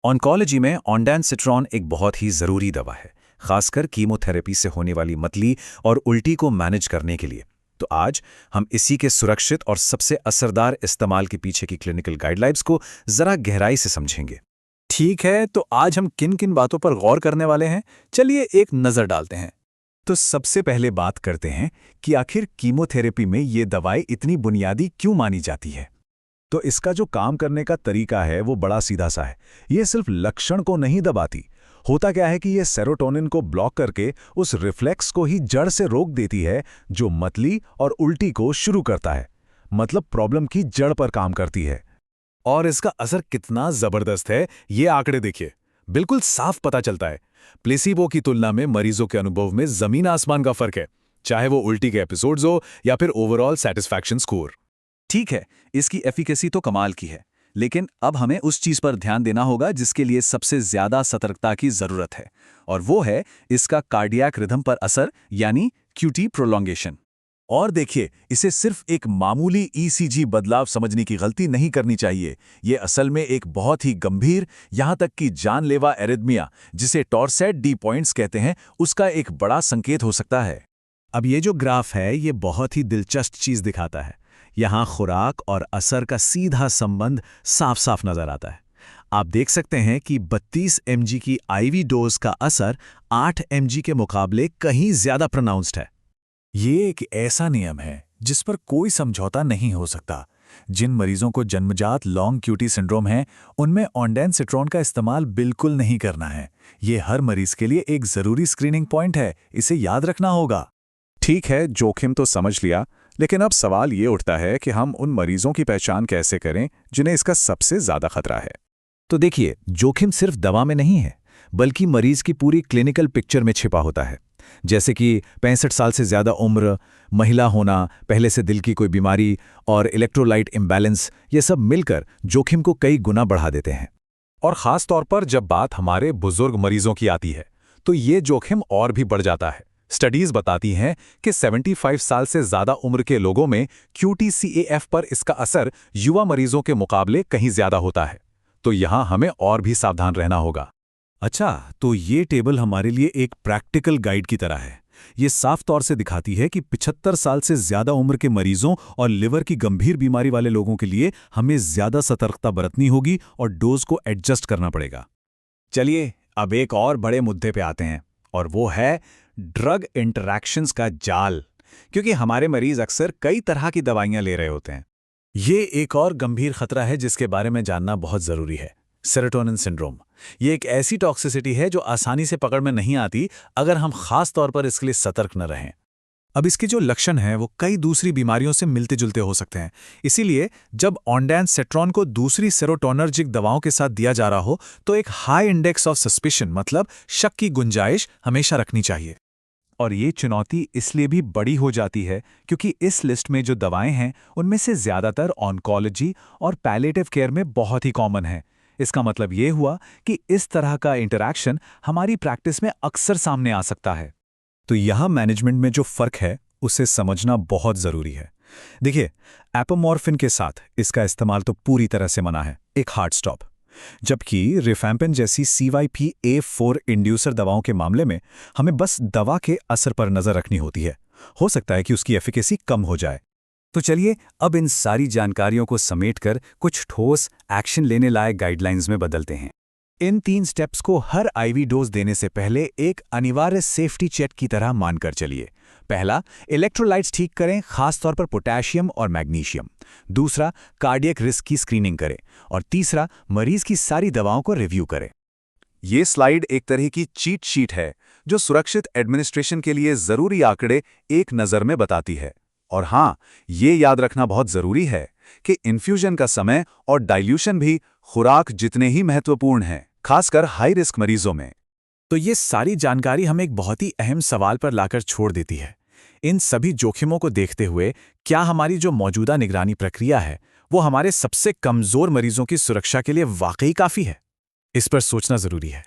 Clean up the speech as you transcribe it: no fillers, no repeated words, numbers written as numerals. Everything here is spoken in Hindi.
ऑन्कोलॉजी में ऑन्डैनसिट्रॉन एक बहुत ही ज़रूरी दवा है, खासकर कीमोथेरेपी से होने वाली मतली और उल्टी को मैनेज करने के लिए। तो आज हम इसी के सुरक्षित और सबसे असरदार इस्तेमाल के पीछे की क्लिनिकल गाइडलाइंस को ज़रा गहराई से समझेंगे। ठीक है, तो आज हम किन किन बातों पर गौर करने वाले हैं, चलिए एक नज़र डालते हैं। तो सबसे पहले बात करते हैं कि आखिर कीमोथेरेपी में ये दवाई इतनी बुनियादी क्यों मानी जाती है। तो इसका जो काम करने का तरीका है वो बड़ा सीधा सा है। ये सिर्फ लक्षण को नहीं दबाती। होता क्या है कि ये सेरोटोनिन को ब्लॉक करके उस रिफ्लेक्स को ही जड़ से रोक देती है जो मतली और उल्टी को शुरू करता है। मतलब प्रॉब्लम की जड़ पर काम करती है। और इसका असर कितना जबरदस्त है, ये आंकड़े देखिए, बिल्कुल साफ पता चलता है। प्लेसिबो की तुलना में मरीजों के अनुभव में जमीन आसमान का फर्क है, चाहे वो उल्टी के एपिसोड्स हो या फिर ओवरऑल सेटिस्फैक्शन स्कोर। ठीक है, इसकी एफिकेसी तो कमाल की है, लेकिन अब हमें उस चीज़ पर ध्यान देना होगा जिसके लिए सबसे ज़्यादा सतर्कता की ज़रूरत है, और वो है इसका कार्डियक रिदम पर असर, यानी क्यूटी प्रोलॉन्गेशन। और देखिए, इसे सिर्फ एक मामूली ईसीजी बदलाव समझने की गलती नहीं करनी चाहिए। ये असल में एक बहुत ही गंभीर, यहाँ तक कि जानलेवा एरिथमिया, जिसे टॉर्सेट डी पॉइंट्स कहते हैं, उसका एक बड़ा संकेत हो सकता है। अब ये जो ग्राफ है, ये बहुत ही दिलचस्प चीज़ दिखाता है। यहाँ खुराक और असर का सीधा संबंध साफ साफ नजर आता है। आप देख सकते हैं कि 32 mg की आईवी डोज का असर 8 mg के मुकाबले कहीं ज्यादा प्रोनाउंस्ड है। ये एक ऐसा नियम है जिस पर कोई समझौता नहीं हो सकता। जिन मरीजों को जन्मजात लॉन्ग क्यूटी सिंड्रोम है, उनमें ऑन्डैनसिट्रॉन का इस्तेमाल बिल्कुल नहीं करना है। ये हर मरीज के लिए एक जरूरी स्क्रीनिंग पॉइंट है, इसे याद रखना होगा। ठीक है, जोखिम तो समझ लिया, लेकिन अब सवाल ये उठता है कि हम उन मरीजों की पहचान कैसे करें जिन्हें इसका सबसे ज़्यादा खतरा है। तो देखिए, जोखिम सिर्फ दवा में नहीं है, बल्कि मरीज की पूरी क्लिनिकल पिक्चर में छिपा होता है। जैसे कि 65 साल से ज़्यादा उम्र, महिला होना, पहले से दिल की कोई बीमारी और इलेक्ट्रोलाइट इम्बैलेंस, ये सब मिलकर जोखिम को कई गुना बढ़ा देते हैं। और ख़ास तौर पर जब बात हमारे बुजुर्ग मरीजों की आती है, तो ये जोखिम और भी बढ़ जाता है। स्टडीज बताती हैं कि 75 साल से ज़्यादा उम्र के लोगों में QTCAF पर इसका असर युवा मरीजों के मुकाबले कहीं ज़्यादा होता है। तो यहाँ हमें और भी सावधान रहना होगा। अच्छा, तो ये टेबल हमारे लिए एक प्रैक्टिकल गाइड की तरह है। ये साफ तौर से दिखाती है कि 75 साल से ज़्यादा उम्र के मरीजों और लिवर की गंभीर बीमारी वाले लोगों के लिए हमें ज़्यादा सतर्कता बरतनी होगी और डोज को एडजस्ट करना पड़ेगा। चलिए अब एक और बड़े मुद्दे पे आते हैं, और वो है ड्रग इंटरैक्शंस का जाल। क्योंकि हमारे मरीज अक्सर कई तरह की दवाइयां ले रहे होते हैं। ये एक और गंभीर खतरा है जिसके बारे में जानना बहुत ज़रूरी है। Serotonin syndrome. ये एक ऐसी टॉक्सिसिटी है जो आसानी से पकड़ में नहीं आती अगर हम खास तौर पर इसके लिए सतर्क न रहें। अब इसके जो लक्षण हैं वो कई दूसरी बीमारियों से मिलते जुलते हो सकते हैं। इसीलिए जब ऑन्डैनसिट्रॉन को दूसरी सेरोटोनर्जिक दवाओं के साथ दिया जा रहा हो तो एक हाई इंडेक्स ऑफ सस्पिशन, मतलब शक की गुंजाइश, हमेशा रखनी चाहिए। और ये चुनौती इसलिए भी बड़ी हो जाती है क्योंकि इस लिस्ट में जो दवाएं हैं उनमें से ज़्यादातर ऑन्कोलॉजी और पैलेटिव केयर में बहुत ही कॉमन है। इसका मतलब ये हुआ कि इस तरह का इंटरैक्शन हमारी प्रैक्टिस में अक्सर सामने आ सकता है। तो यहाँ मैनेजमेंट में जो फ़र्क है उसे समझना बहुत ज़रूरी है। देखिए, एपोमॉर्फिन के साथ इसका इस्तेमाल तो पूरी तरह से मना है, एक हार्ड स्टॉप। जबकि रिफैम्पिन जैसी CYP-A4 इंड्यूसर दवाओं के मामले में हमें बस दवा के असर पर नज़र रखनी होती है। हो सकता है कि उसकी एफिकेसी कम हो जाए। तो चलिए अब इन सारी जानकारियों को समेटकर कुछ ठोस एक्शन लेने लायक गाइडलाइंस में बदलते हैं। इन 3 स्टेप्स को हर आईवी डोज देने से पहले एक अनिवार्य सेफ्टी चेक की तरह मानकर चलिए। पहला, इलेक्ट्रोलाइट्स ठीक करें, खासतौर पर पोटेशियम और मैग्नीशियम। दूसरा, कार्डियक रिस्क की स्क्रीनिंग करें। और तीसरा, मरीज की सारी दवाओं को रिव्यू करें। ये स्लाइड एक तरह की चीट शीट है जो सुरक्षित एडमिनिस्ट्रेशन के लिए ज़रूरी आंकड़े एक नज़र में बताती है। और हाँ, ये याद रखना बहुत ज़रूरी है कि इन्फ्यूजन का समय और डाइल्यूशन भी खुराक जितने ही महत्वपूर्ण हैं, खासकर हाई रिस्क मरीजों में। तो ये सारी जानकारी हमें एक बहुत ही अहम सवाल पर लाकर छोड़ देती है। इन सभी जोखिमों को देखते हुए क्या हमारी जो मौजूदा निगरानी प्रक्रिया है वो हमारे सबसे कमज़ोर मरीजों की सुरक्षा के लिए वाकई काफ़ी है? इस पर सोचना ज़रूरी है।